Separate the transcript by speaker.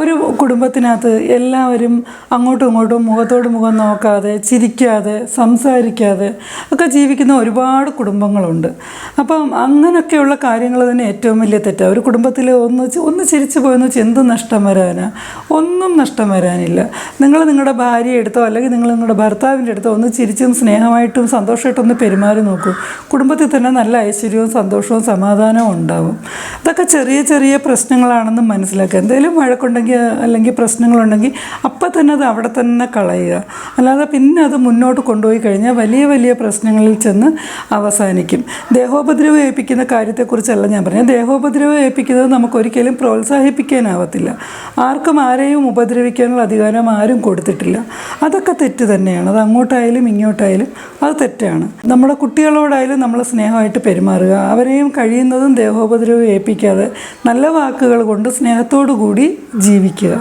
Speaker 1: ഒരു കുടുംബത്തിനകത്ത് എല്ലാവരും അങ്ങോട്ടും ഇങ്ങോട്ടും മുഖത്തോട് മുഖം നോക്കാതെ ചിരിക്കാതെ സംസാരിക്കാതെ ഒക്കെ ജീവിക്കുന്ന ഒരുപാട് കുടുംബങ്ങളുണ്ട്. അപ്പം അങ്ങനെയൊക്കെയുള്ള കാര്യങ്ങൾ തന്നെ ഏറ്റവും വലിയ തെറ്റാണ്. ഒരു കുടുംബത്തിൽ ഒന്ന് ചിരിച്ചു പോയെന്ന് വെച്ചാൽ എന്ത് നഷ്ടം വരാനാ? ഒന്നും നഷ്ടം വരാനില്ല. നിങ്ങൾ നിങ്ങളുടെ ഭാര്യയെ എടുത്തോ അല്ലെങ്കിൽ നിങ്ങൾ നിങ്ങളുടെ ഭർത്താവിൻ്റെ അടുത്തോ ഒന്ന് ചിരിച്ചും സ്നേഹമായിട്ടും സന്തോഷമായിട്ടും ഒന്ന് പെരുമാറി നോക്കൂ. കുടുംബത്തിൽ തന്നെ നല്ല ഐശ്വര്യവും സന്തോഷവും സമാധാനവും ഉണ്ടാവും. ഇതൊക്കെ ചെറിയ ചെറിയ പ്രശ്നങ്ങളാണെന്ന് മനസ്സിലാക്കുക. എന്തെങ്കിലും വഴക്കുണ്ടെങ്കിൽ അല്ലെങ്കിൽ പ്രശ്നങ്ങളുണ്ടെങ്കിൽ അപ്പം തന്നെ അത് അവിടെ തന്നെ കളയുക. അല്ലാതെ പിന്നെ അത് മുന്നോട്ട് കൊണ്ടുപോയി കഴിഞ്ഞാൽ വലിയ വലിയ പ്രശ്നങ്ങളിൽ ചെന്ന് അവസാനിക്കും. ദേഹോപദ്രവം ഏൽപ്പിക്കുന്ന കാര്യത്തെക്കുറിച്ചല്ല ഞാൻ പറഞ്ഞത്. ദേഹോപദ്രവം ഏൽപ്പിക്കുന്നത് നമുക്കൊരിക്കലും പ്രോത്സാഹിപ്പിക്കാനാവത്തില്ല. ആർക്കും ആരെയും ഉപദ്രവിക്കാനുള്ള അധികാരം ആരും കൊടുത്തിട്ടില്ല. അതൊക്കെ തെറ്റ് തന്നെയാണ്. അത് അങ്ങോട്ടായാലും ഇങ്ങോട്ടായാലും അത് തെറ്റാണ്. നമ്മുടെ കുട്ടികളോടായാലും നമ്മൾ സ്നേഹമായിട്ട് പെരുമാറുക. അവരെയും കഴിയുന്നതും ദേഹോപദ്രവം ഏൽപ്പിക്കാതെ നല്ല വാക്കുകൾ കൊണ്ട് സ്നേഹത്തോടു കൂടി ജീവിക്കുക.